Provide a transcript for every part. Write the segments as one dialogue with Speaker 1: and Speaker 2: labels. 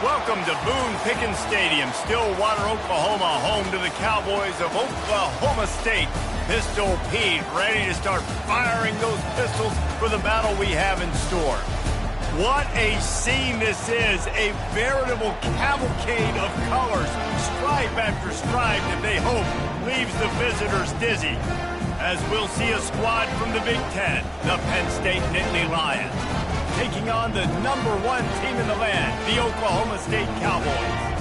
Speaker 1: Welcome to Boone Pickens Stadium, Stillwater, Oklahoma, home to the Cowboys of Oklahoma State. Pistol Pete ready to start firing those pistols for the battle we have in store. What a scene this is, a veritable cavalcade of colors, stripe after stripe that they hope leaves the visitors dizzy. As we'll see a squad from the Big Ten, the Penn State Nittany Lions, taking on the #1 team in the land, the Oklahoma State Cowboys.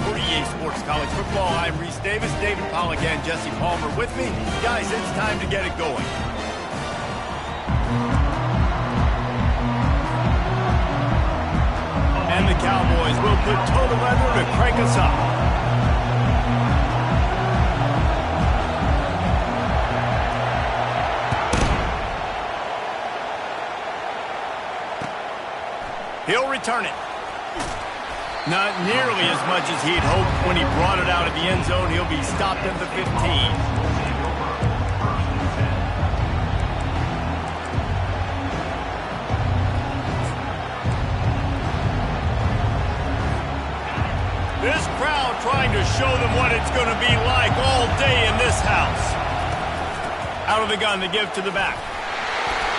Speaker 1: For EA Sports College Football, I'm Reese Davis, David Pollack, and Jesse Palmer with me. Guys, it's time to get it going. And the Cowboys will put total leather to crank us up. He'll return it. Not nearly as much as he'd hoped when he brought it out of the end zone. He'll be stopped at the 15. This crowd trying to show them what it's going to be like all day in this house. Out of the gun, the give to the back.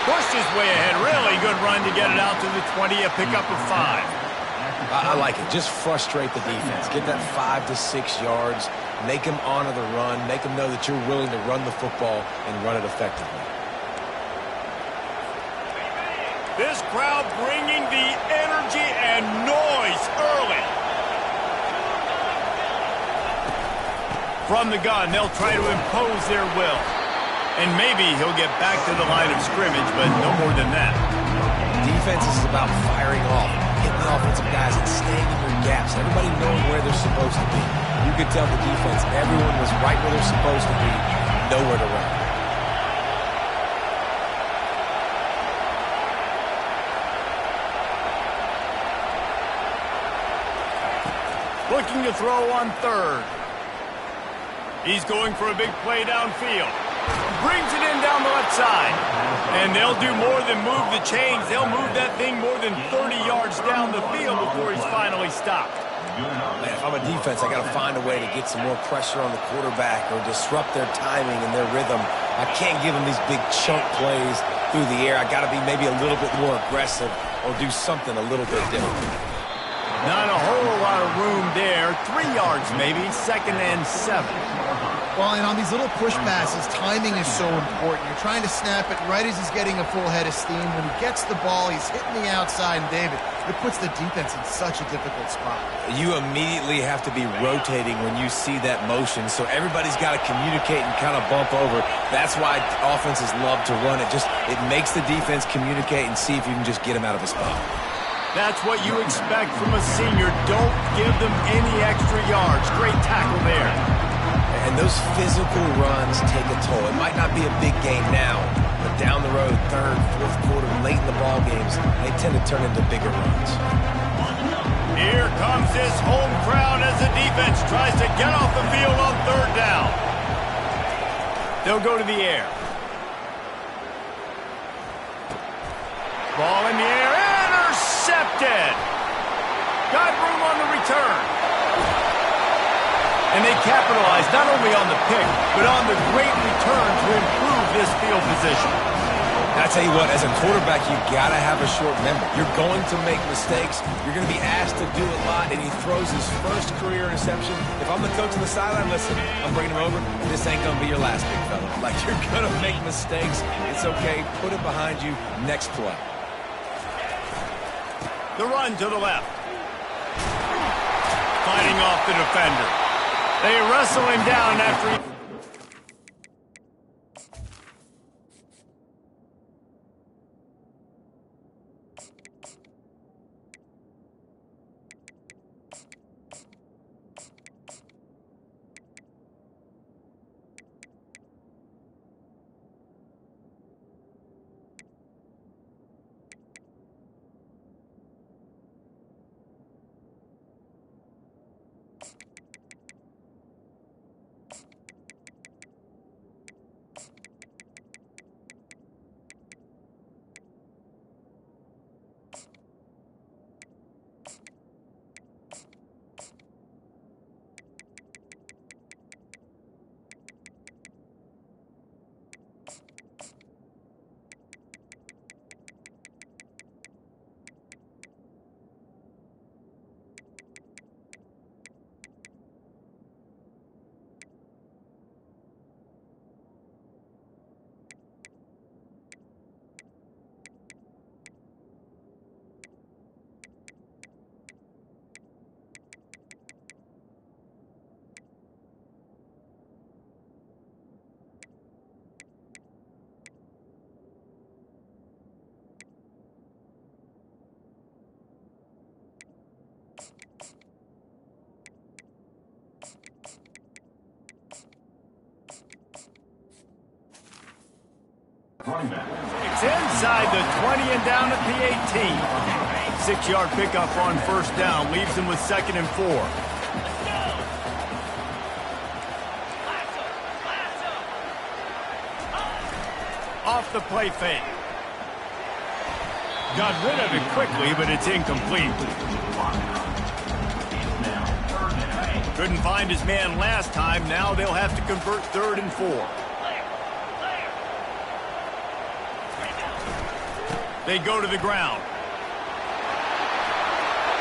Speaker 1: Pushed his way ahead. Really good run to get it out to the 20, a pickup of 5.
Speaker 2: I like it. Just frustrate the defense. Get that 5 to 6 yards. Make them honor the run. Make them know that you're willing to run the football and run it effectively.
Speaker 1: This crowd bringing the energy and noise early. From the gun, they'll try to impose their will. And maybe he'll get back to the line of scrimmage, but no more than that.
Speaker 2: Defense is about firing off, hitting the offensive guys and staying in your gaps. Everybody knowing where they're supposed to be. You could tell the defense, everyone was right where they're supposed to be, nowhere to run.
Speaker 1: Looking to throw on third. He's going for a big play downfield. Brings it in down the left side. And they'll do more than move the chains. They'll move that thing more than 30 yards down the field before he's finally stopped.
Speaker 2: Man, if I'm a defense, I got to find a way to get some more pressure on the quarterback or disrupt their timing and their rhythm. I can't give them these big chunk plays through the air. I got to be maybe a little bit more aggressive or do something a little bit different.
Speaker 1: Not a whole lot of room there. 3 yards maybe, 2nd and 7.
Speaker 3: Well, and on these little push passes, timing is so important. You're trying to snap it right as he's getting a full head of steam. When he gets the ball, he's hitting the outside, and David, it puts the defense in such a difficult spot.
Speaker 2: You immediately have to be rotating when you see that motion, so everybody's got to communicate and kind of bump over. That's why offenses love to run it. It makes the defense communicate and see if you can just get him out of a spot.
Speaker 1: That's what you expect from a senior. Don't give them any extra yards. Great tackle there.
Speaker 2: And those physical runs take a toll. It might not be a big game now, but down the road, 3rd, 4th quarter, late in the ball games, they tend to turn into bigger runs.
Speaker 1: Here comes this home crowd as the defense tries to get off the field on 3rd down. They'll go to the air. Ball in the air. Intercepted. Got room on the return. And they capitalized not only on the pick, but on the great return to improve this field position.
Speaker 2: I tell you what, as a quarterback, you got to have a short memory. You're going to make mistakes. You're going to be asked to do a lot, and he throws his first career interception. If I'm the coach on the sideline, listen, I'm bringing him over. This ain't going to be your last, big fella. Like, you're going to make mistakes. It's okay. Put it behind you. Next play.
Speaker 1: The run to the left. Fighting off the defender. They wrestle him down after he... It's inside the 20 and down at the 18. 6-yard pickup on first down leaves them with 2nd and 4. Off the play fake. Got rid of it quickly, but it's incomplete. Couldn't find his man last time. Now they'll have to convert 3rd and 4. They go to the ground.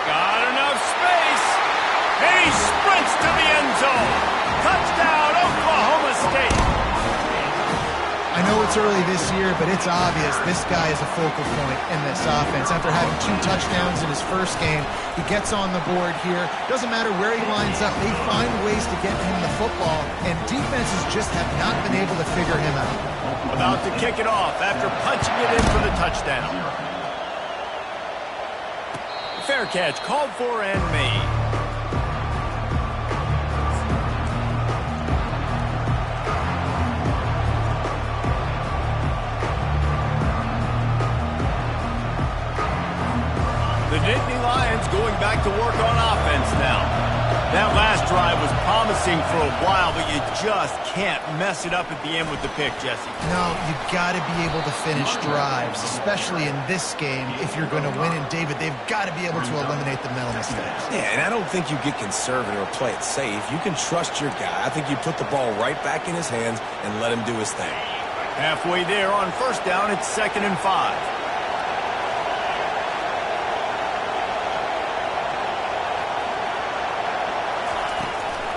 Speaker 1: Got enough space. And he sprints to the end zone. Touchdown, Oklahoma State.
Speaker 3: I know it's early this year, but it's obvious this guy is a focal point in this offense. After having 2 touchdowns in his first game, he gets on the board here. Doesn't matter where he lines up, they find ways to get him the football, and defenses just have not been able to figure him out.
Speaker 1: About to kick it off after punching it in for the touchdown. Fair catch called for and made. The Nittany Lions going back to work on offense now. That last drive was promising for a while, but you just can't mess it up at the end with the pick, Jesse.
Speaker 3: No, you got to be able to finish drives, especially in this game. If you're going to win, and David, they've got to be able to eliminate the mental mistakes.
Speaker 2: Yeah, and I don't think you get conservative or play it safe. You can trust your guy. I think you put the ball right back in his hands and let him do his thing.
Speaker 1: Halfway there on first down, it's 2nd and 5.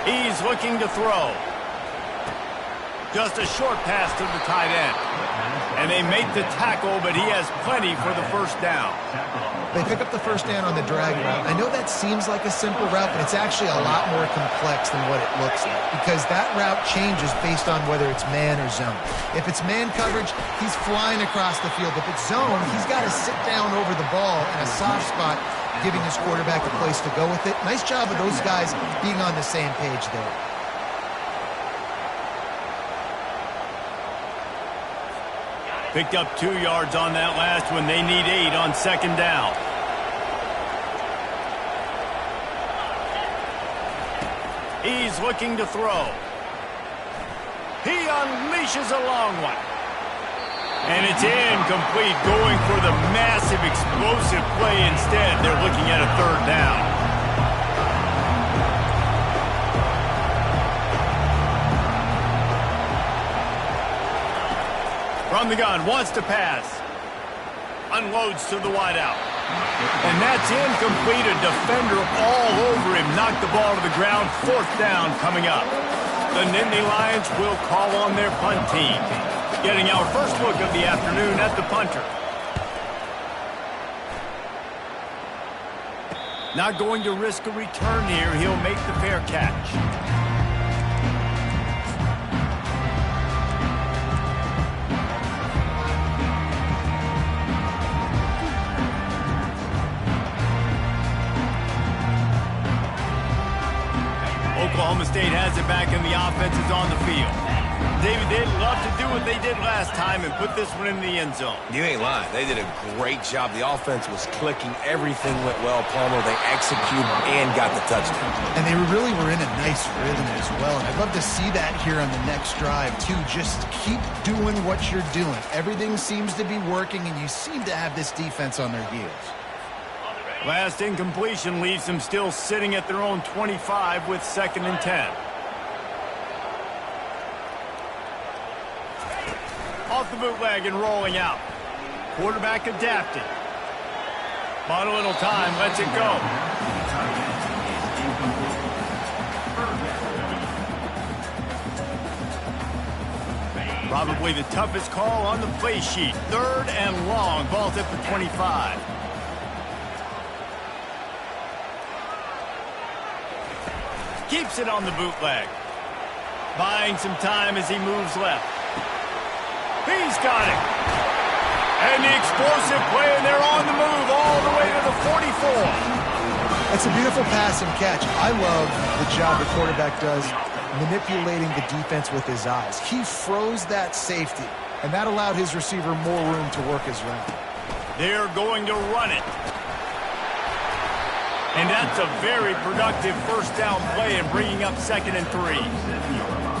Speaker 1: He's looking to throw. Just a short pass to the tight end. And they make the tackle, but he has plenty for the first down.
Speaker 3: They pick up the first down on the drag route. I know that seems like a simple route, but it's actually a lot more complex than what it looks like, because that route changes based on whether it's man or zone. If it's man coverage, he's flying across the field. If it's zone, he's got to sit down over the ball in a soft spot, giving his quarterback a place to go with it. Nice job of those guys being on the same page there.
Speaker 1: Picked up 2 yards on that last one. They need 8 on 2nd down. He's looking to throw. He unleashes a long one. And it's incomplete, going for the massive explosive play instead. They're looking at a 3rd down. From the gun, wants to pass. Unloads to the wideout. And that's incomplete. A defender all over him. Knocked the ball to the ground. 4th down coming up. The Nittany Lions will call on their punt team. Getting our first look of the afternoon at the punter. Not going to risk a return here. He'll make the fair catch. Oklahoma State has it back and the offense is on the field. David, they'd love to do what they did last time and put this one in the end zone.
Speaker 2: You ain't lying. They did a great job. The offense was clicking. Everything went well. Palmer, they executed and got the touchdown.
Speaker 3: And they really were in a nice rhythm as well. And I'd love to see that here on the next drive, too. Just keep doing what you're doing. Everything seems to be working, and you seem to have this defense on their heels.
Speaker 1: Last incompletion leaves them still sitting at their own 25 with 2nd and 10. Off the bootleg and rolling out. Quarterback adapted. Bought a little time, lets it go. Probably the toughest call on the play sheet. 3rd and long. Ball's at the 25. Keeps it on the bootleg. Buying some time as he moves left. He's got it. And the explosive play, and they're on the move all the way to the 44.
Speaker 3: It's a beautiful pass and catch. I love the job the quarterback does manipulating the defense with his eyes. He froze that safety and that allowed his receiver more room to work his route.
Speaker 1: They're going to run it. And that's a very productive first down play and bringing up 2nd and 3.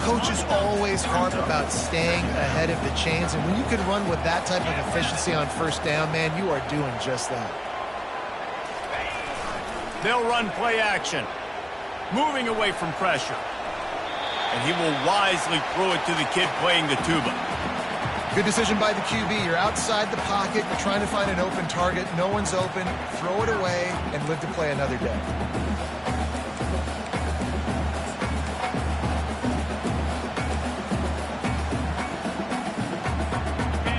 Speaker 3: Coaches always harp about staying ahead of the chains, and when you can run with that type of efficiency on first down, man, you are doing just that.
Speaker 1: They'll run play action, moving away from pressure. And he will wisely throw it to the kid playing the tuba.
Speaker 3: Good decision by the QB. You're outside the pocket. You're trying to find an open target. No one's open. Throw it away and live to play another day.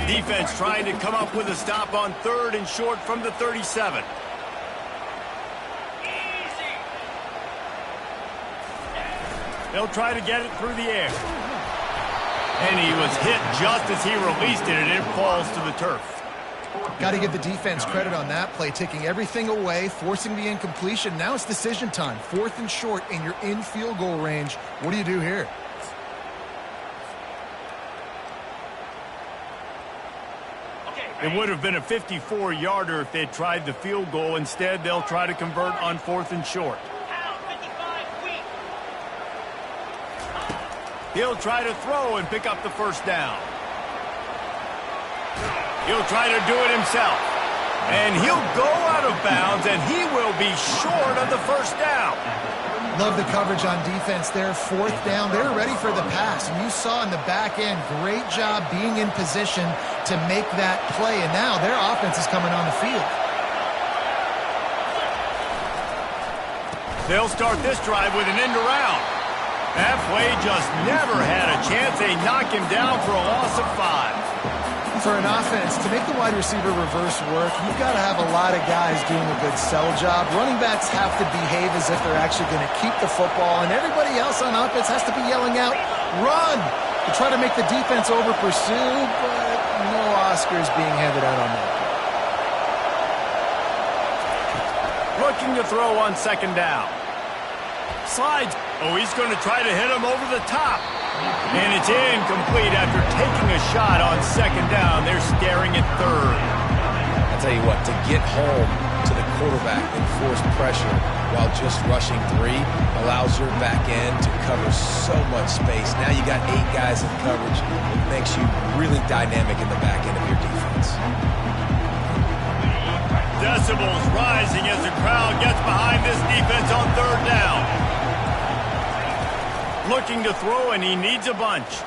Speaker 1: Defense trying to come up with a stop on 3rd and short from the 37. They'll try to get it through the air. And he was hit just as he released it, and it falls to the turf.
Speaker 3: Got to give the defense credit on that play, taking everything away, forcing the incompletion. Now it's decision time. 4th and short, and you're in field goal range. What do you do here?
Speaker 1: It would have been a 54-yarder if they'd tried the field goal. Instead, they'll try to convert on 4th and short. He'll try to throw and pick up the first down. He'll try to do it himself. And he'll go out of bounds, and he will be short of the first down.
Speaker 3: Love the coverage on defense there. 4th down. They're ready for the pass. And you saw in the back end, great job being in position to make that play. And now their offense is coming on the field.
Speaker 1: They'll start this drive with an end around. That play just never had a chance. They knock him down for a loss of 5.
Speaker 3: For an offense, to make the wide receiver reverse work, you've got to have a lot of guys doing a good sell job. Running backs have to behave as if they're actually going to keep the football, and everybody else on offense has to be yelling out, run, to try to make the defense over-pursue, but no Oscars being handed out on that.
Speaker 1: Looking to throw on 2nd down. Slides. Oh, he's going to try to hit him over the top. And it's incomplete after taking a shot on 2nd down. They're staring at 3rd.
Speaker 2: I'll tell you what, to get home to the quarterback and force pressure while just rushing 3 allows your back end to cover so much space. Now you got 8 guys in coverage. It makes you really dynamic in the back end of your defense.
Speaker 1: Decibels rising as the crowd gets behind this defense on 3rd down. Looking to throw, and he needs a bunch.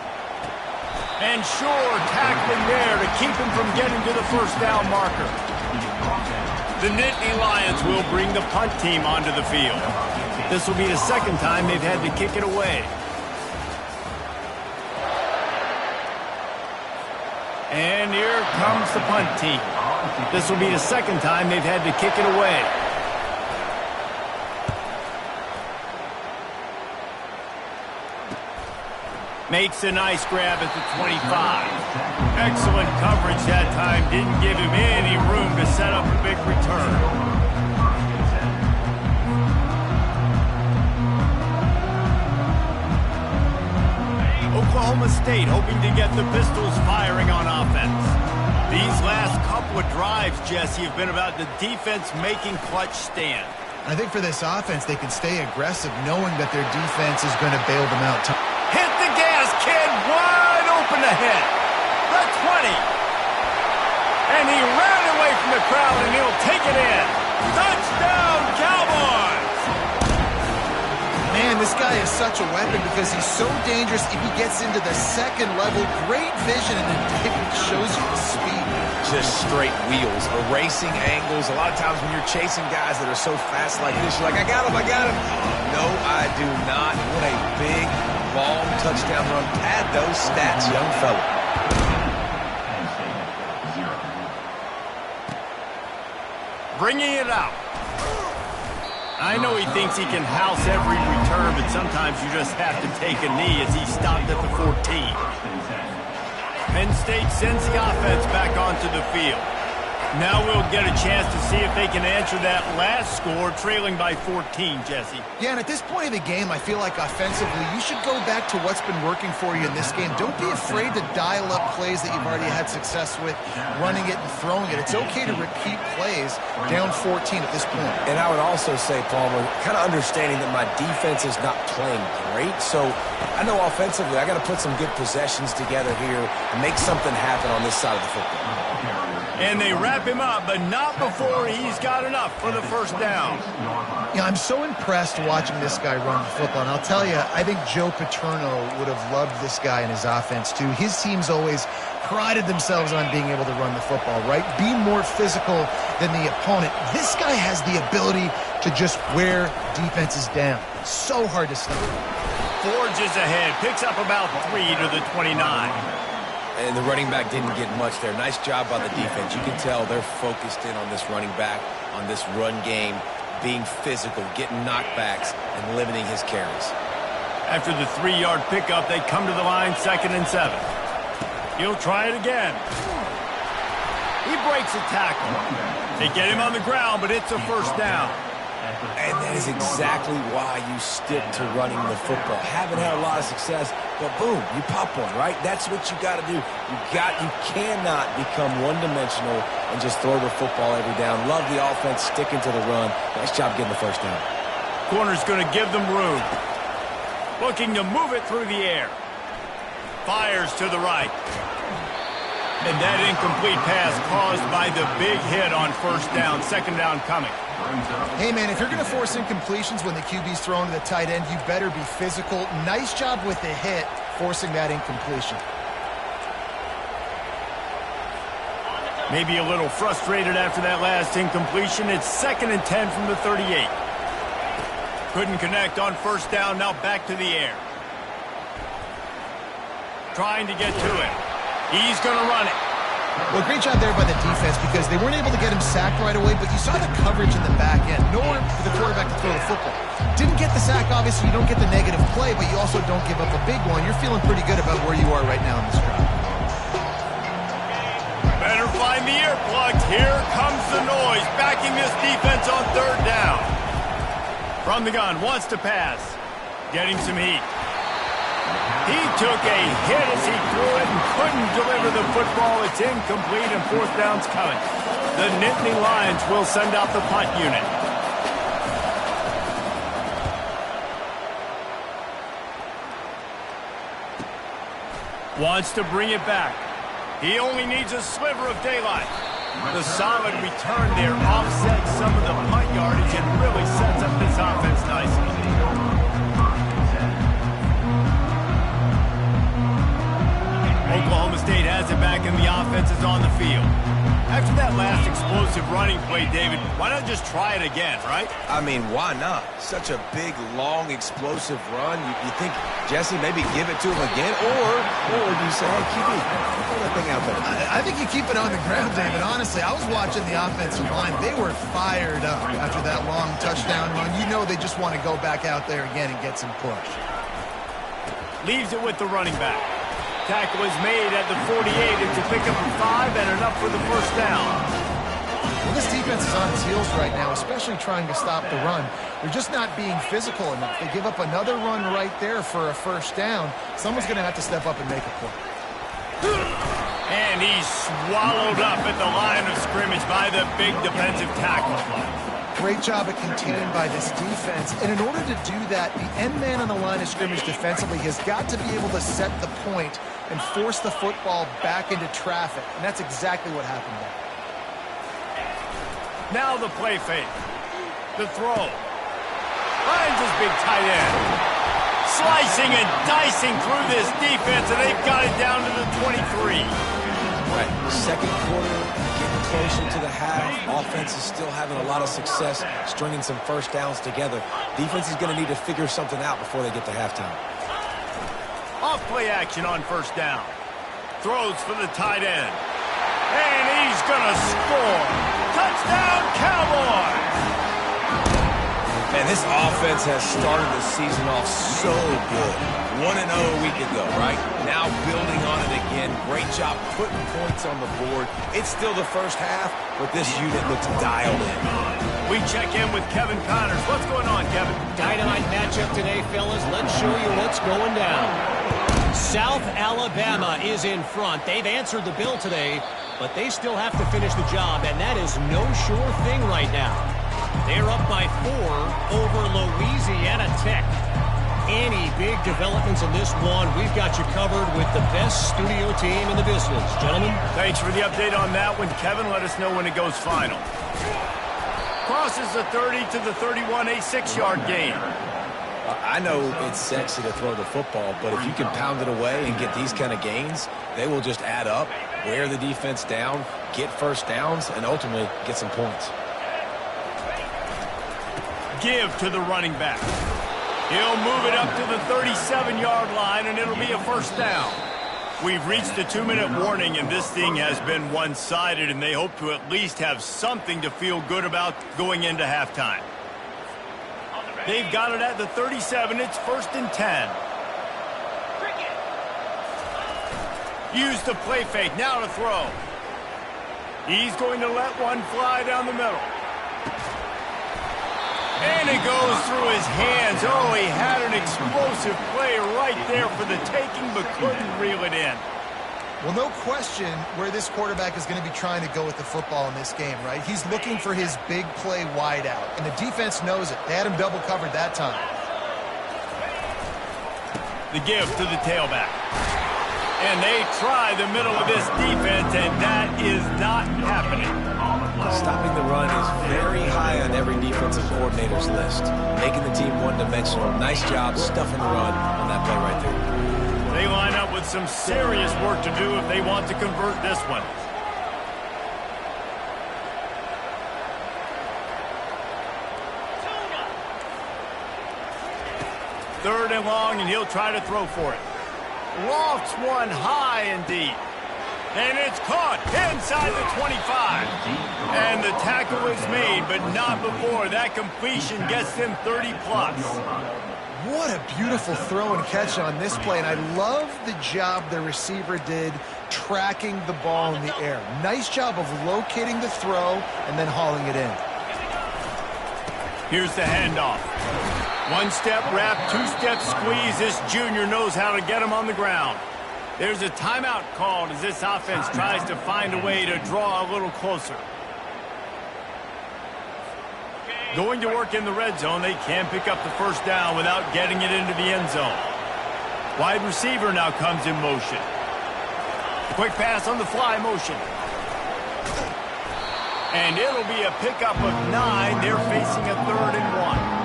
Speaker 1: And sure, tackling there to keep him from getting to the first down marker. The Nittany Lions will bring the punt team onto the field. This will be the 2nd time they've had to kick it away. And here comes the punt team. This will be the 2nd time they've had to kick it away. Makes a nice grab at the 25. Excellent coverage that time. Didn't give him any room to set up a big return. Oklahoma State hoping to get the Pistols firing on offense. These last couple of drives, Jesse, have been about the defense making clutch stand.
Speaker 3: I think for this offense, they can stay aggressive knowing that their defense is going to bail them out.
Speaker 1: Hit the gas, kid. Wide open ahead. The 20. And he ran away from the crowd, and he'll take it in. Touchdown, Cowboys!
Speaker 3: Man, this guy is such a weapon because he's so dangerous if he gets into the 2nd level. Great vision, and then David shows you the speed.
Speaker 2: Just straight wheels, erasing angles. A lot of times when you're chasing guys that are so fast like this, you're like, I got him, I got him. No, I do not. What a big, long touchdown run. Add those stats, young fella.
Speaker 1: Bringing it out. I know he thinks he can house every return, but sometimes you just have to take a knee as he stopped at the 14. Penn State sends the offense back onto the field. Now we'll get a chance to see if they can answer that last score, trailing by 14, Jesse.
Speaker 3: Yeah, and at this point of the game, I feel like offensively, you should go back to what's been working for you in this game. Don't be afraid to dial up plays that you've already had success with, running it and throwing it. It's okay to repeat plays down 14 at this point.
Speaker 2: And I would also say, Palmer, kind of understanding that my defense is not playing great, so I know offensively I got to put some good possessions together here and make something happen on this side of the football.
Speaker 1: And they wrap him up, but not before he's got enough for the first down.
Speaker 3: Yeah, I'm so impressed watching this guy run the football. And I'll tell you, I think Joe Paterno would have loved this guy in his offense, too. His teams always prided themselves on being able to run the football, right? Be more physical than the opponent. This guy has the ability to just wear defenses down. So hard to stop.
Speaker 1: Forges ahead, picks up about 3 to the 29.
Speaker 2: And the running back didn't get much there. Nice job by the defense. You can tell they're focused in on this running back, on this run game, being physical, getting knockbacks, and limiting his carries.
Speaker 1: After the 3-yard pickup, they come to the line, 2nd and 7. He'll try it again. He breaks a tackle. They get him on the ground, but it's a first down.
Speaker 2: And that is exactly why you stick to running the football. Haven't had a lot of success, but boom, you pop one, right? That's what you got to do. You cannot become one-dimensional and just throw the football every down. Love the offense sticking to the run. Nice job getting the first down.
Speaker 1: Corner's going to give them room. Looking to move it through the air. Fires to the right. And that incomplete pass caused by the big hit on first down. 2nd down coming.
Speaker 3: Hey, man, if you're going to force incompletions when the QB's thrown to the tight end, you better be physical. Nice job with the hit, forcing that incompletion.
Speaker 1: Maybe a little frustrated after that last incompletion. It's 2nd and 10 from the 38. Couldn't connect on first down. Now back to the air. Trying to get to it. He's going to run it.
Speaker 3: Well, great job there by the defense because they weren't able to get him sacked right away, but you saw the coverage in the back end. Nowhere for the quarterback to throw the football. Didn't get the sack, obviously. You don't get the negative play, but you also don't give up a big one. You're feeling pretty good about where you are right now in this drive.
Speaker 1: Better find the earplugs. Here comes the noise, backing this defense on 3rd down. From the gun, wants to pass. Getting some heat. He took a hit as he threw it and couldn't deliver the football. It's incomplete and 4th down's coming. The Nittany Lions will send out the punt unit. Wants to bring it back. He only needs a sliver of daylight. The solid return there offsets some of the punt yardage and really sets up this offense nicely. Oklahoma State has it back and the offense is on the field. After that last explosive running play, David, why not just try it again, right?
Speaker 2: I mean, why not? Such a big, long, explosive run. You think, Jesse, maybe give it to him again? Or do you say, hey, QB, throw that thing out there?
Speaker 3: I think you keep it on the ground, David. Honestly, I was watching the offensive line. They were fired up after that long touchdown run. You know they just want to go back out there again and get some push.
Speaker 1: Leaves it with the running back. Tackle is made at the 48. It's a pickup of 5 and enough for the first down.
Speaker 3: Well, this defense is on its heels right now, especially trying to stop the run. They're just not being physical enough. They give up another run right there for a first down. Someone's going to have to step up and make a play.
Speaker 1: And he's swallowed up at the line of scrimmage by the big defensive tackle.
Speaker 3: Great job at containing by this defense. And in order to do that, the end man on the line of scrimmage defensively has got to be able to set the point and force the football back into traffic. And that's exactly what happened there.
Speaker 1: Now the play fake. The throw. Finds his big tight end. Slicing and dicing through this defense, and they've got it down to the 23.
Speaker 2: Right, 2nd quarter, getting closer to the half. Offense is still having a lot of success stringing some first downs together. Defense is going to need to figure something out before they get to halftime.
Speaker 1: Off play action on first down. Throws for the tight end. And he's going to score. Touchdown, Cowboys!
Speaker 2: Man, this offense has started the season off so good. 1-0 a week ago, right? Now building on it again. again. Great job putting points on the board. It's still the first half, but this unit looks dialed in.
Speaker 1: We check in with Kevin Connors. What's going on, Kevin?
Speaker 4: Dynamite matchup today, fellas. Let's show you what's going down. South Alabama is in front. They've answered the bell today, but they still have to finish the job, and that is no sure thing right now. They're up by 4 over Louisiana Tech. Any big developments in this one, we've got you covered with the best studio team in the business. Gentlemen.
Speaker 1: Thanks for the update on that one, Kevin. Let us know when it goes final. Crosses the 30 to the 31, a 6-yard gain.
Speaker 2: I know it's sexy to throw the football, but if you can pound it away and get these kind of gains, they will just add up, wear the defense down, get first downs, and ultimately get some points.
Speaker 1: Give to the running back. He'll move it up to the 37-yard line, and it'll be a first down. We've reached the 2-minute warning, and this thing has been one-sided, and they hope to at least have something to feel good about going into halftime. They've got it at the 37. It's 1st and 10. Use the play fake. Now to throw. He's going to let one fly down the middle. And it goes through his hands. Oh, he had an explosive play right there for the taking, but couldn't reel it in.
Speaker 3: Well, no question where this quarterback is going to be trying to go with the football in this game, right? He's looking for his big play wide out, and the defense knows it. They had him double covered that time.
Speaker 1: The give to the tailback. And they try the middle of this defense, and that is not happening.
Speaker 2: Stopping the run is very high on every defensive coordinator's list. Making the team one-dimensional. Nice job stuffing the run on that play right there.
Speaker 1: They line up with some serious work to do if they want to convert this one. Third and long, and he'll try to throw for it. Lofts one high and deep. And it's caught inside the 25. And the tackle is made, but not before. That completion gets them 30-plus.
Speaker 3: What a beautiful throw and catch on this play, and I love the job the receiver did tracking the ball in the air. Nice job of locating the throw and then hauling it in.
Speaker 1: Here's the handoff. One-step wrap, two-step squeeze. This junior knows how to get him on the ground. There's a timeout called as this offense tries to find a way to draw a little closer. Going to work in the red zone, they can't pick up the first down without getting it into the end zone. Wide receiver now comes in motion. Quick pass on the fly motion. And it'll be a pickup of 9. They're facing a 3rd and 1.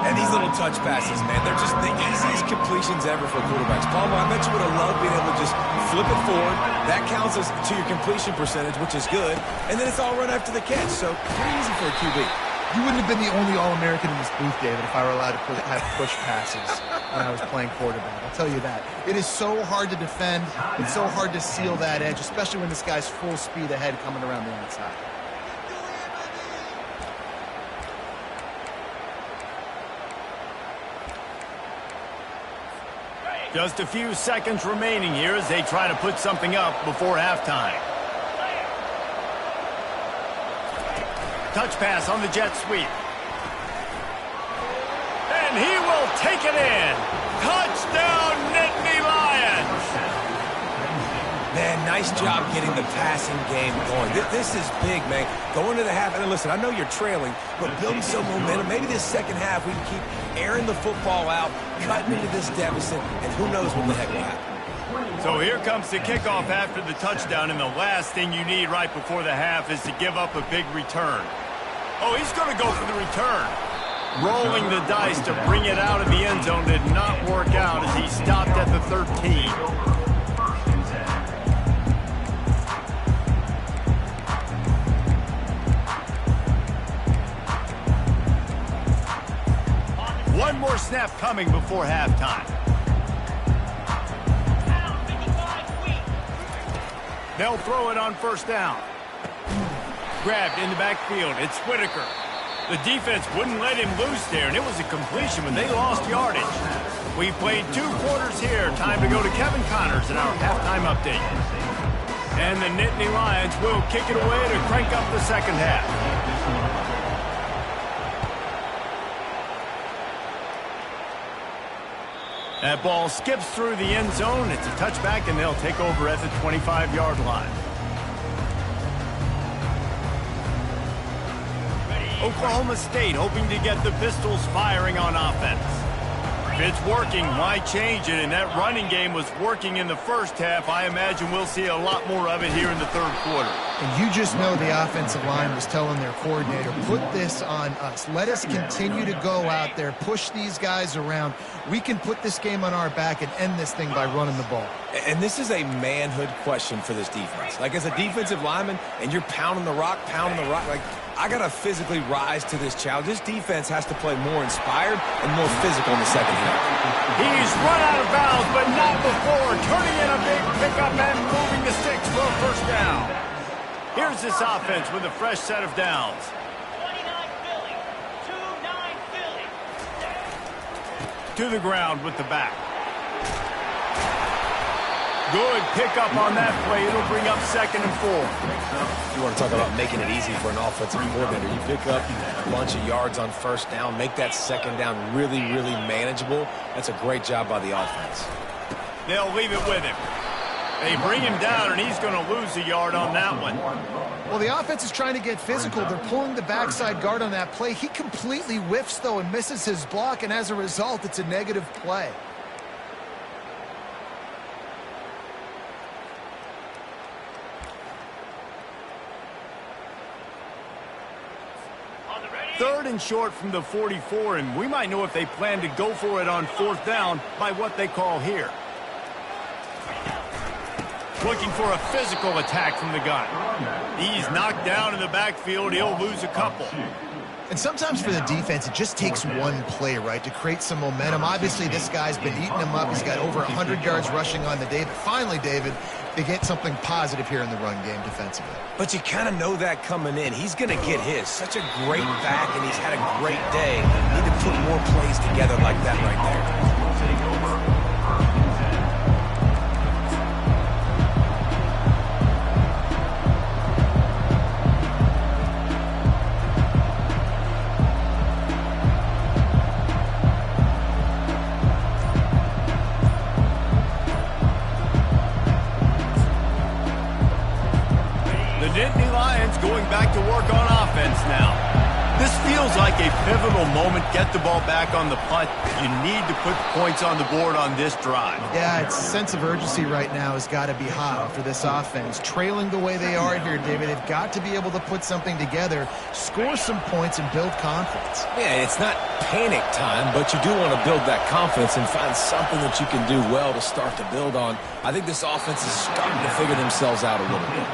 Speaker 2: And these little touch passes, man, they're just the easiest completions ever for quarterbacks. Palmer, I bet you would have loved being able to just flip it forward. That counts as to your completion percentage, which is good. And then it's all run after the catch, so pretty easy for a QB.
Speaker 3: You wouldn't have been the only All-American in this booth, David, if I were allowed to have push passes when I was playing quarterback. I'll tell you that. It is so hard to defend. It's so hard to seal that edge, especially when this guy's full speed ahead coming around the outside.
Speaker 1: Just a few seconds remaining here as they try to put something up before halftime. Touch pass on the jet sweep. And he will take it in. Touchdown, Nittany Lions.
Speaker 2: Man, nice job getting the passing game going. This is big, man. Going to the half, and listen, I know you're trailing, but building some momentum. Maybe this second half we can keep airing the football out, cutting into this deficit, and who knows what the heck will happen.
Speaker 1: So here comes the kickoff after the touchdown, and the last thing you need right before the half is to give up a big return. Oh, he's going to go for the return. Rolling the dice to bring it out of the end zone did not work out as he stopped at the 13. One more snap coming before halftime. They'll throw it on first down. Grabbed in the backfield. It's Whitaker. The defense wouldn't let him loose there, and it was a completion when they lost yardage. We played 2 quarters here. Time to go to Kevin Connors in our halftime update. And the Nittany Lions will kick it away to crank up the second half. That ball skips through the end zone. It's a touchback, and they'll take over at the 25-yard line. Oklahoma State hoping to get the Pistols firing on offense. If it's working, why change it? And that running game was working in the first half. I imagine we'll see a lot more of it here in the third quarter.
Speaker 3: And you just know the offensive line was telling their coordinator, put this on us. Let us continue to go out there, push these guys around. We can put this game on our back and end this thing by running the ball.
Speaker 2: And this is a manhood question for this defense. Like, as a defensive lineman, and you're pounding the rock, like, I got to physically rise to this challenge. This defense has to play more inspired and more physical in the second half.
Speaker 1: He's run out of bounds, but not before. Turning in a big pickup and moving the sticks for a first down. Here's this offense with a fresh set of downs.
Speaker 5: 29 Philly. 2-9 Philly.
Speaker 1: To the ground with the back. Good pickup on that play. It'll bring up 2nd and 4.
Speaker 2: You want to talk about making it easy for an offensive coordinator. You pick up a bunch of yards on first down, make that second down really, really manageable. That's a great job by the offense.
Speaker 1: They'll leave it with him. They bring him down, and he's going to lose a yard on that one.
Speaker 3: Well, the offense is trying to get physical. They're pulling the backside guard on that play. He completely whiffs, though, and misses his block, and as a result, it's a negative play.
Speaker 1: Third and short from the 44, and we might know if they plan to go for it on 4th down by what they call here. Looking for a physical attack from the gun. He's knocked down in the backfield. He'll lose a couple.
Speaker 3: And sometimes for the defense, it just takes one play, right, to create some momentum. Obviously, this guy's been eating him up. He's got over 100 yards rushing on the day. But finally, David, they get something positive here in the run game defensively.
Speaker 2: But you kind of know that coming in. He's going to get his. Such a great back, and he's had a great day. Need to put more plays together like that right there.
Speaker 1: Nittany Lions going back to work on offense now. This feels like a pivotal moment. Get the ball back on the punt. You need to put points on the board on this drive.
Speaker 3: Yeah, its sense of urgency right now has got to be high for this offense. Trailing the way they are here, David, they've got to be able to put something together, score some points, and build confidence.
Speaker 2: Yeah, it's not panic time, but you do want to build that confidence and find something that you can do well to start to build on. I think this offense is starting to figure themselves out a little bit.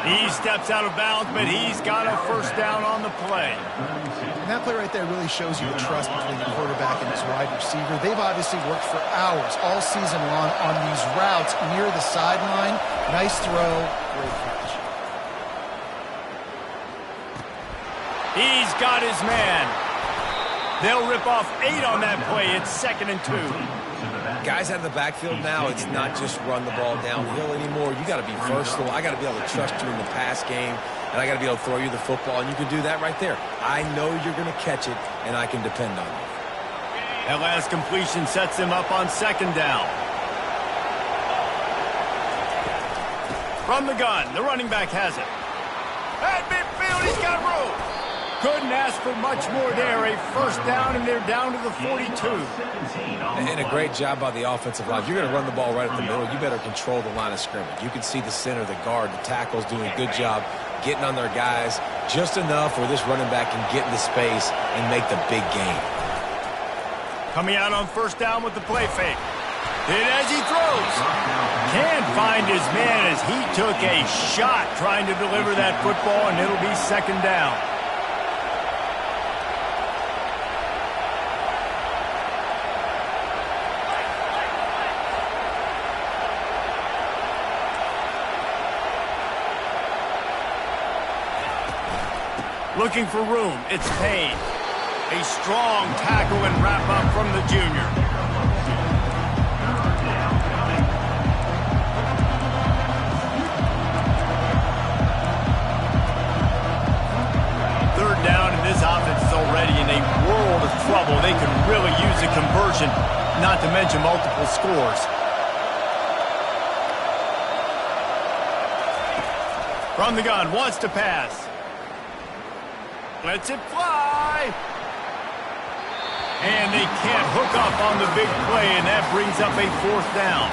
Speaker 1: He steps out of bounds, but he's got a first down on the play.
Speaker 3: And that play right there really shows you the trust between the quarterback and his wide receiver. They've obviously worked for hours all season long on these routes near the sideline. Nice throw, great catch.
Speaker 1: He's got his man. They'll rip off 8 on that play. It's 2nd and 2.
Speaker 2: Guys out of the backfield now, it's not just run the ball downhill anymore. You got to be versatile. I got to be able to trust you in the pass game, and I got to be able to throw you the football, and you can do that right there. I know you're going to catch it, and I can depend on you.
Speaker 1: That last completion sets him up on 2nd down. From the gun, the running back has it. At midfield, he's got room. Couldn't ask for much more there. A first down, and they're down to the 42.
Speaker 2: And a great job by the offensive line. You're going to run the ball right at the middle. You better control the line of scrimmage. You can see the center, the guard, the tackles doing a good job getting on their guys just enough where this running back can get into space and make the big game.
Speaker 1: Coming out on first down with the play fake. And as he throws, can't find his man as he took a shot trying to deliver that football, and it'll be 2nd down. Looking for room. It's Payne. A strong tackle and wrap-up from the junior. Third down, and this offense is already in a world of trouble. They can really use a conversion, not to mention multiple scores. From the gun, wants to pass. Lets it fly. And they can't hook up on the big play, and that brings up a fourth down.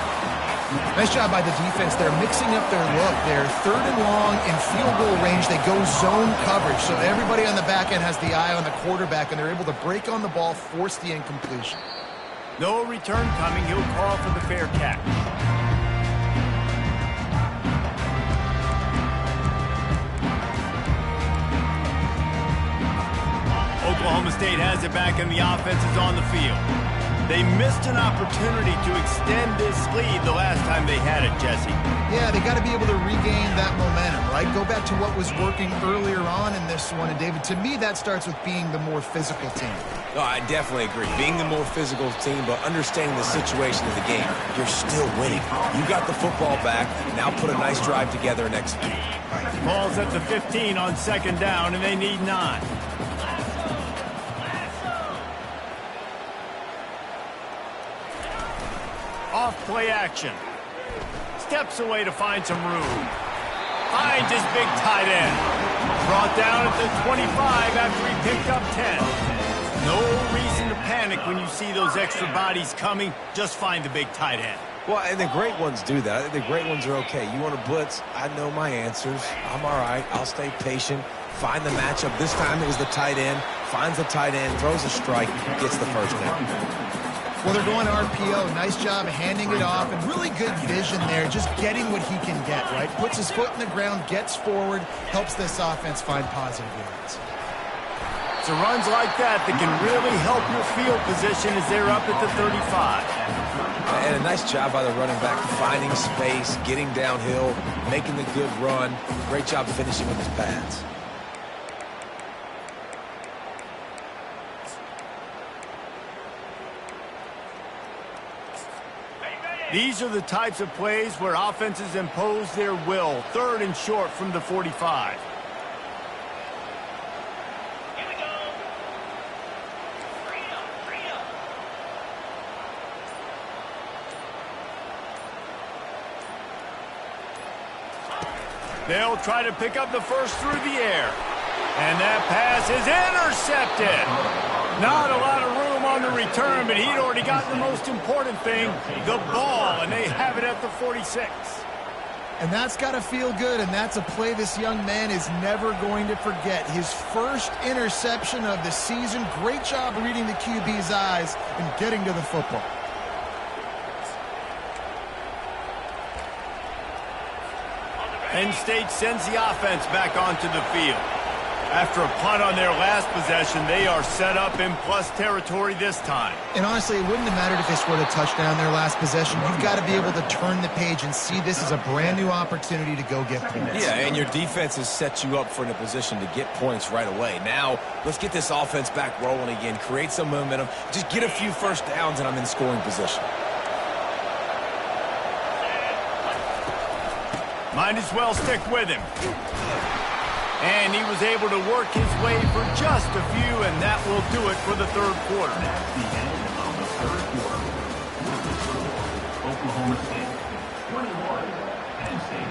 Speaker 3: Nice job by the defense. They're mixing up their look. They're third and long in field goal range. They go zone coverage, so everybody on the back end has the eye on the quarterback, and they're able to break on the ball, force the incompletion.
Speaker 1: No return coming. He'll call for the fair catch. Oklahoma State has it back, and the offense is on the field. They missed an opportunity to extend this lead the last time they had it, Jesse.
Speaker 3: Yeah, they got to be able to regain that momentum, right? Go back to what was working earlier on in this one. And, David, to me, that starts with being the more physical team.
Speaker 2: No, I definitely agree. Being the more physical team, but understanding the situation of the game. You're still winning. You got the football back. Now put a nice drive together and execute.
Speaker 1: Ball's at the 15 on second down, and they need 9. Off play action. Steps away to find some room. Finds his big tight end. Brought down at the 25 after he picked up 10. No reason to panic when you see those extra bodies coming. Just find the big tight end.
Speaker 2: Well, and the great ones do that. I think the great ones are okay. You want to blitz? I know my answers. I'm all right. I'll stay patient. Find the matchup. This time it was the tight end. Finds the tight end, throws a strike, gets the first down.
Speaker 3: Well, they're going RPO. Nice job handing it off, and really good vision there, just getting what he can get, right? Puts his foot in the ground, gets forward, helps this offense find positive yards.
Speaker 1: So runs like that can really help your field position as they're up at the 35.
Speaker 2: And a nice job by the running back, finding space, getting downhill, making the good run. Great job finishing with his pads.
Speaker 1: These are the types of plays where offenses impose their will. Third and short from the 45.
Speaker 5: Here we go. Freedom.
Speaker 1: They'll try to pick up the first through the air. And that pass is intercepted. Not a lot of room on the return, but he'd already got the most important thing, the ball, and they have it at the 46.
Speaker 3: And that's got to feel good, and that's a play this young man is never going to forget. His first interception of the season. Great job reading the QB's eyes and getting to the football.
Speaker 1: Penn State sends the offense back onto the field. After a punt on their last possession, they are set up in plus territory this time.
Speaker 3: And honestly, it wouldn't have mattered if they scored a touchdown their last possession. You've got to be able to turn the page and see this as a brand new opportunity to go get points.
Speaker 2: Yeah, and your defense has set you up for a position to get points right away. Now, let's get this offense back rolling again, create some momentum, just get a few first downs, and I'm in scoring position.
Speaker 1: Might as well stick with him. And he was able to work his way for just a few, and that will do it for the third quarter.
Speaker 6: That's the end of the third quarter. Oklahoma State 21, Penn State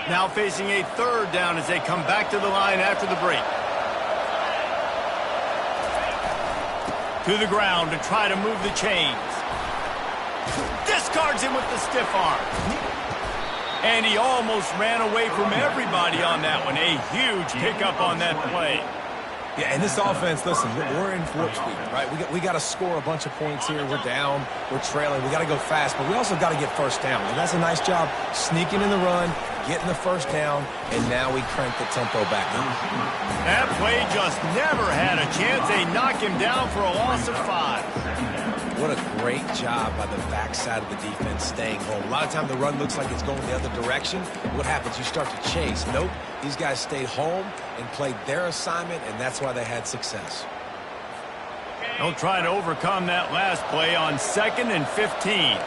Speaker 6: 7.
Speaker 1: Now facing a third down as they come back to the line after the break. To the ground to try to move the chains. Discards him with the stiff arm. And he almost ran away from everybody on that one. A huge pickup on that play.
Speaker 2: Yeah, and this offense, listen, we're in warp speed, right? We got to score a bunch of points here. We're down. We're trailing. We got to go fast, but we also got to get first down. And that's a nice job sneaking in the run, getting the first down, and now we crank the tempo back up.
Speaker 1: That play just never had a chance. They knock him down for a loss of 5.
Speaker 2: What a great job by the backside of the defense staying home. A lot of times the run looks like it's going the other direction. What happens? You start to chase. Nope. These guys stayed home and played their assignment, and that's why they had success.
Speaker 1: They'll try to overcome that last play on 2nd and 15.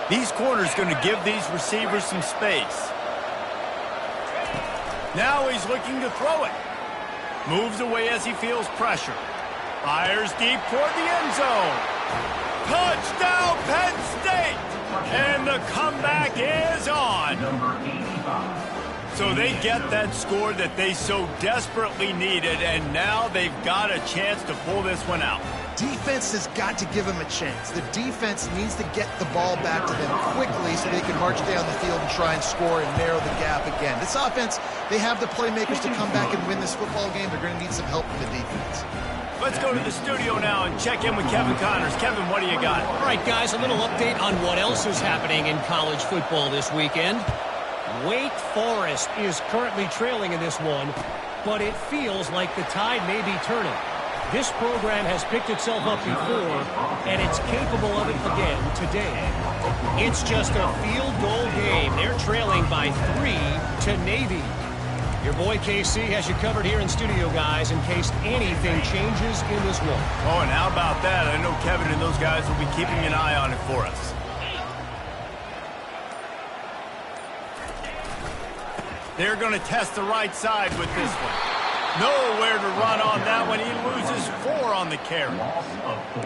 Speaker 1: These corners going to give these receivers some space. Now he's looking to throw it. Moves away as he feels pressure. Fires deep toward the end zone. Touchdown, Penn State! And the comeback is on.
Speaker 6: Number 85.
Speaker 1: So they get that score that they so desperately needed, and now they've got a chance to pull this one out.
Speaker 3: Defense has got to give them a chance. The defense needs to get the ball back to them quickly so they can march down the field and try and score and narrow the gap again. This offense, they have the playmakers to come back and win this football game. They're going to need some help from the defense.
Speaker 1: Let's go to the studio now and check in with Kevin Connors. Kevin, what do you got?
Speaker 4: All right, guys, a little update on what else is happening in college football this weekend. Wake Forest is currently trailing in this one, but it feels like the tide may be turning. This program has picked itself up before, and it's capable of it again today. It's just a field goal game. They're trailing by 3 to Navy. Your boy KC has you covered here in studio, guys, in case anything changes in this one.
Speaker 1: Oh, and how about that? I know Kevin and those guys will be keeping an eye on it for us. They're going to test the right side with this one. Nowhere to run on that one. He loses 4 on the carry.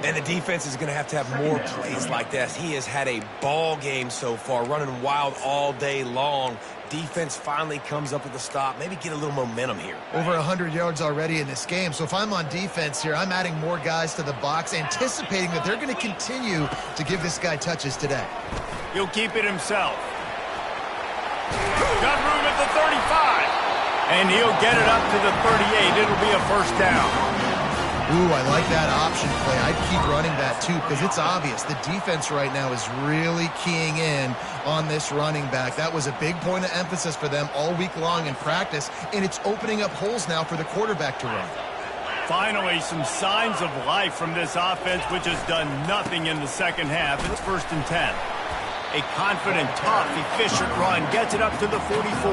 Speaker 2: And the defense is going to have more plays like this. He has had a ball game so far, running wild all day long. Defense finally comes up with a stop. Maybe get a little momentum here.
Speaker 3: Over 100 yards already in this game. So if I'm on defense here, I'm adding more guys to the box, anticipating that they're going to continue to give this guy touches today.
Speaker 1: He'll keep it himself. Got room at the 35. And he'll get it up to the 38. It'll be a first down.
Speaker 3: Ooh, I like that option play. I'd keep running that too because it's obvious. The defense right now is really keying in on this running back. That was a big point of emphasis for them all week long in practice, and it's opening up holes now for the quarterback to run.
Speaker 1: Finally, some signs of life from this offense, which has done nothing in the second half. It's 1st and 10. A confident, tough, efficient run gets it up to the 44.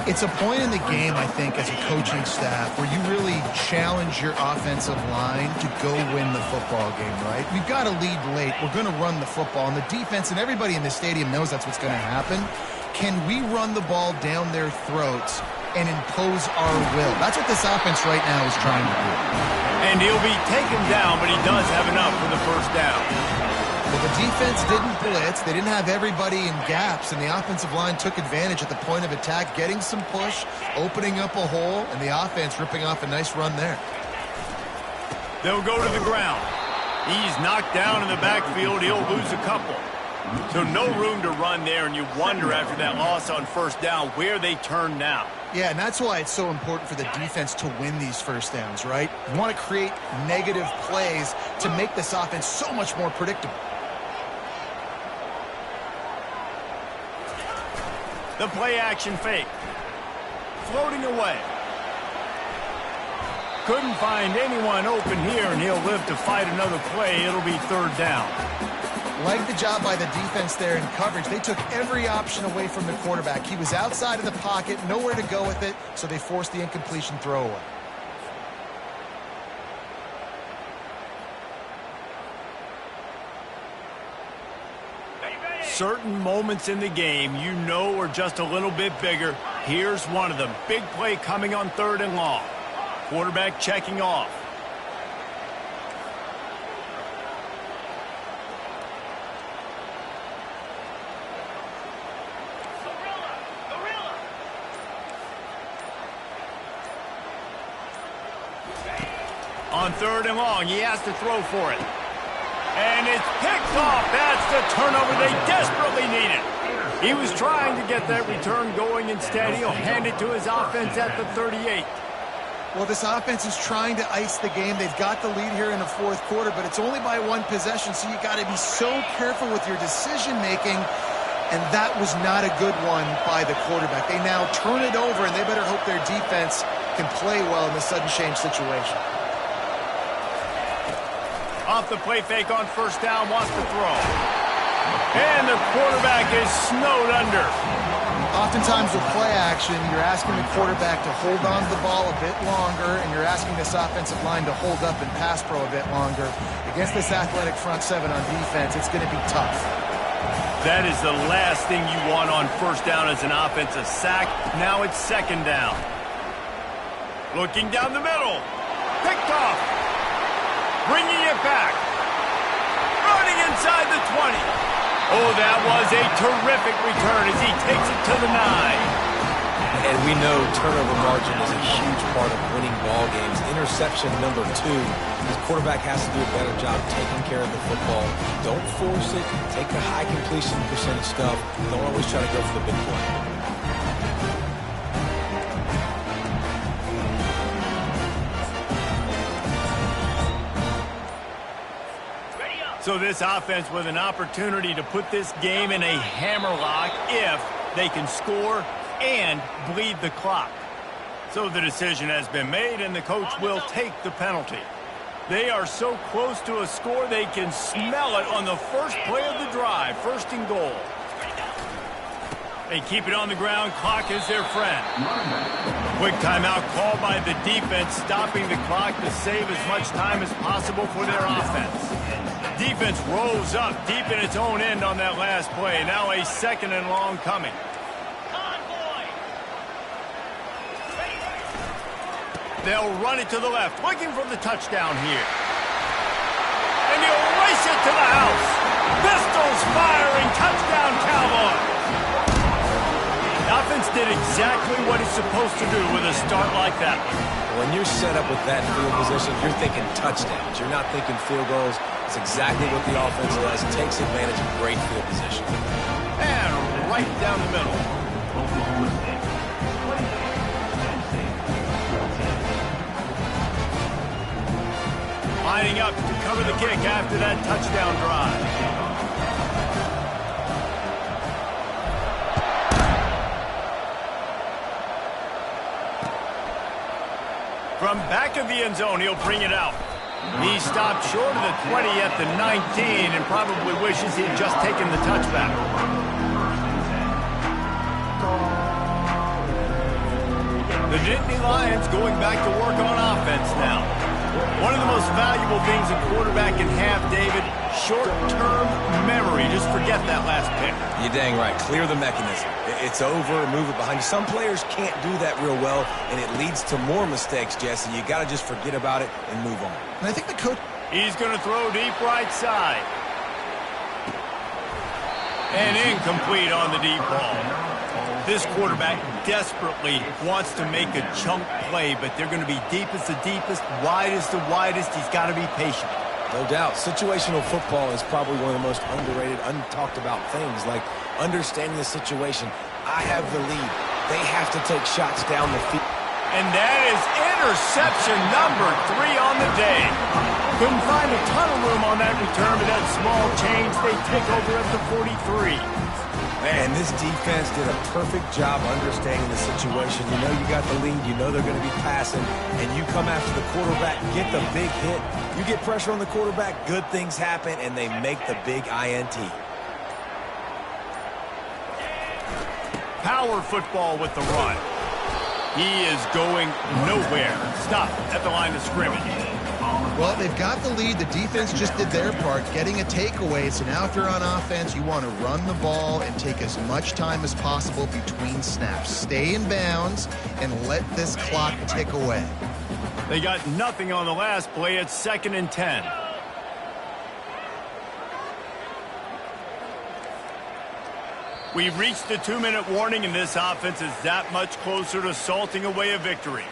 Speaker 3: It's a point in the game, I think, as a coaching staff where you really challenge your offensive line to go win the football game, right? We've got to lead late. We're going to run the football. And the defense and everybody in the stadium knows that's what's going to happen. Can we run the ball down their throats and impose our will? That's what this offense right now is trying to do.
Speaker 1: And he'll be taken down, but he does have enough for the first down.
Speaker 3: Well, the defense didn't blitz. They didn't have everybody in gaps, and the offensive line took advantage at the point of attack, getting some push, opening up a hole, and the offense ripping off a nice run there.
Speaker 1: They'll go to the ground. He's knocked down in the backfield. He'll lose a couple. So no room to run there, and you wonder after that loss on first down where they turn now.
Speaker 3: Yeah, and that's why it's so important for the defense to win these first downs, right? You want to create negative plays to make this offense so much more predictable.
Speaker 1: The play action fake. Floating away. Couldn't find anyone open here, and he'll live to fight another play. It'll be 3rd down.
Speaker 3: Like the job by the defense there in coverage. They took every option away from the quarterback. He was outside of the pocket, nowhere to go with it, so they forced the incompletion throwaway.
Speaker 1: Certain moments in the game you know are just a little bit bigger. Here's one of them. Big play coming on 3rd and long. Quarterback checking off. On 3rd and long, he has to throw for it. And it's picked off. That's the turnover they desperately needed. He was trying to get that return going. Instead, he'll hand it to his offense at the 38.
Speaker 3: Well, this offense is trying to ice the game. They've got the lead here in the 4th quarter, but it's only by 1 possession, so you got to be so careful with your decision-making, and that was not a good one by the quarterback. They now turn it over, and they better hope their defense can play well in this sudden change situation.
Speaker 1: Off the play fake on first down, wants to throw. And the quarterback is snowed under.
Speaker 3: Oftentimes with play action, you're asking the quarterback to hold on to the ball a bit longer, and you're asking this offensive line to hold up and pass pro a bit longer. Against this athletic front seven on defense, it's going to be tough.
Speaker 1: That is the last thing you want on first down as an offensive sack. Now it's second down. Looking down the middle. Picked off. Bringing it back. Running inside the 20. Oh, that was a terrific return as he takes it to the 9.
Speaker 2: And we know turnover margin is a huge part of winning ball games. Interception number 2. His quarterback has to do a better job taking care of the football. Don't force it. Take the high completion percentage stuff. Don't always try to go for the big play.
Speaker 1: So this offense with an opportunity to put this game in a hammerlock if they can score and bleed the clock. So the decision has been made, and the coach will take the penalty. They are so close to a score, they can smell it on the first play of the drive. First and goal. They keep it on the ground. Clock is their friend. Quick timeout called by the defense, stopping the clock to save as much time as possible for their offense. Defense rose up deep in its own end on that last play. Now a second and long coming. They'll run it to the left, looking for the touchdown here. And he'll race it to the house. Pistols firing, touchdown Cowboys. The offense did exactly what it's supposed to do with a start like that one.
Speaker 2: When you're set up with that field position, you're thinking touchdowns. You're not thinking field goals. It's exactly what the offense does. It takes advantage of great field position.
Speaker 1: And right down the middle. Lining up to cover the kick after that touchdown drive. From back of the end zone, he'll bring it out. He stopped short of the 20 at the 19 and probably wishes he had just taken the touchback. The Nittany Lions going back to work on offense now. One of the most valuable things a quarterback can have, David, short-term memory. Just forget that last pick.
Speaker 2: You're dang right. Clear the mechanism. It's over, move it behind you. Some players can't do that real well, and it leads to more mistakes, Jesse. You got to just forget about it and move on.
Speaker 3: And I think the coach...
Speaker 1: He's going to throw deep right side. And incomplete on the deep ball. This quarterback desperately wants to make a chunk play, but they're going to be deep as the deepest, wide as the widest. He's got to be patient.
Speaker 2: No doubt. Situational football is probably one of the most underrated, untalked about things, like understanding the situation. I have the lead. They have to take shots down the field.
Speaker 1: And that is interception number 3 on the day. Couldn't find a ton of room on that return, but that small change, they take over at the 43.
Speaker 2: Man, this defense did a perfect job understanding the situation. You know you got the lead. You know they're going to be passing. And you come after the quarterback, get the big hit. You get pressure on the quarterback, good things happen, and they make the big INT.
Speaker 1: Power football with the run. He is going nowhere. Stop at the line of scrimmage.
Speaker 3: Well, they've got the lead. The defense just did their part, getting a takeaway. So now if you're on offense, you want to run the ball and take as much time as possible between snaps. Stay in bounds and let this clock tick away.
Speaker 1: They got nothing on the last play. It's 2nd and 10. We've reached the 2-minute warning, and this offense is that much closer to salting away a victory.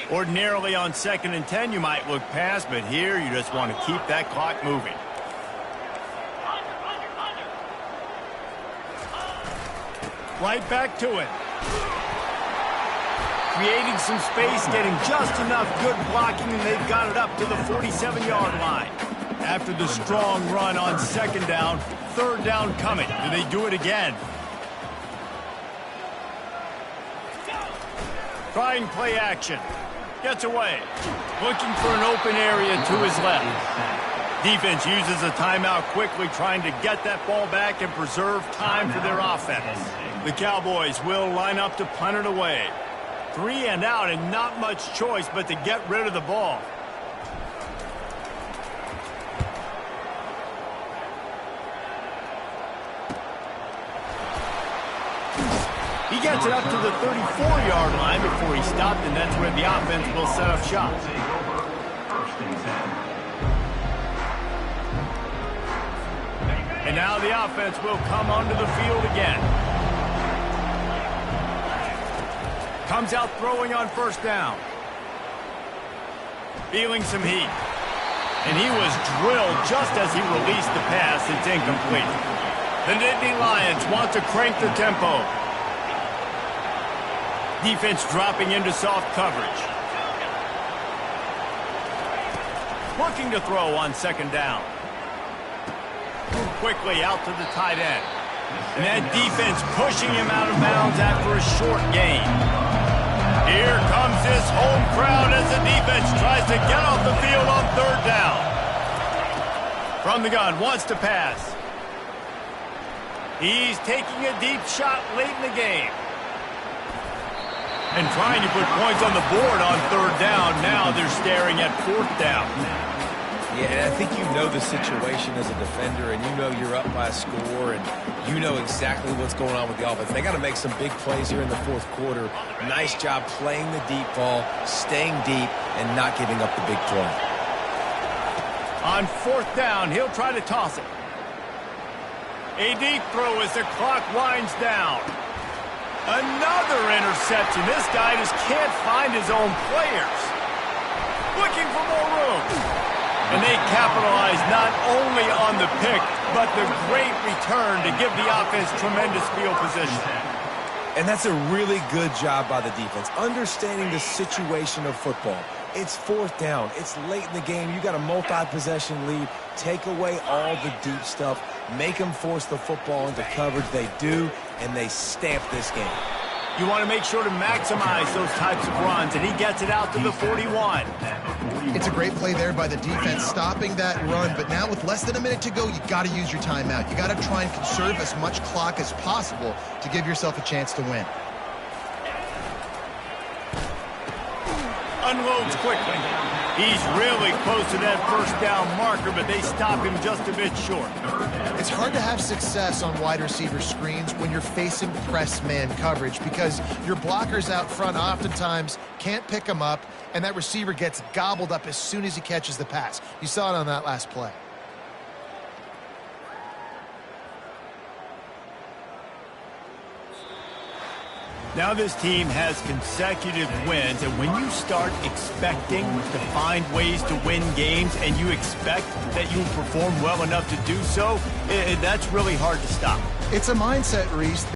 Speaker 1: Ordinarily on 2nd and 10, you might look past, but here you just want to keep that clock moving. Right back to it. Creating some space, getting just enough good blocking, and they've got it up to the 47-yard line. After the strong run on 2nd down, 3rd down coming. Do they do it again? Trying play action. Gets away. Looking for an open area to his left. Defense uses a timeout quickly, trying to get that ball back and preserve time for their offense. The Cowboys will line up to punt it away. 3 and out, and not much choice but to get rid of the ball. He gets it up to the 34-yard line before he stopped, and that's where the offense will set up shop. And now the offense will come onto the field again. Comes out throwing on first down. Feeling some heat. And he was drilled just as he released the pass. It's incomplete. The Nittany Lions want to crank the tempo. Defense dropping into soft coverage. Looking to throw on second down. Quickly out to the tight end. And that defense pushing him out of bounds after a short gain. Here comes his home crowd as the defense tries to get off the field on third down. From the gun, wants to pass. He's taking a deep shot late in the game. And trying to put points on the board on third down. Now they're staring at fourth down.
Speaker 2: Yeah, and I think you know the situation as a defender, and you know you're up by a score, and you know exactly what's going on with the offense. They got to make some big plays here in the fourth quarter. Nice job playing the deep ball, staying deep, and not giving up the big play.
Speaker 1: On fourth down, he'll try to toss it. A deep throw as the clock winds down. Another interception. This guy just can't find his own players. Looking for more room. And they capitalize not only on the pick, but the great return to give the offense tremendous field position.
Speaker 2: And that's a really good job by the defense, understanding the situation of football. It's fourth down. It's late in the game. You got a multi-possession lead. Take away all the deep stuff. Make them force the football into coverage. They do, and they stamp this game.
Speaker 1: You want to make sure to maximize those types of runs, and he gets it out to the 41.
Speaker 3: It's a great play there by the defense, stopping that run. But now with less than a minute to go, you got to use your timeout. You got to try and conserve as much clock as possible to give yourself a chance to win.
Speaker 1: Unloads quickly. He's really close to that first down marker, but they stop him just a bit short.
Speaker 3: It's hard to have success on wide receiver screens when you're facing press man coverage because your blockers out front oftentimes can't pick them up, and that receiver gets gobbled up as soon as he catches the pass. You saw it on that last play.
Speaker 1: Now this team has consecutive wins, and when you start expecting to find ways to win games and you expect that you perform well enough to do so, that's really hard to stop.
Speaker 3: It's a mindset, Reese.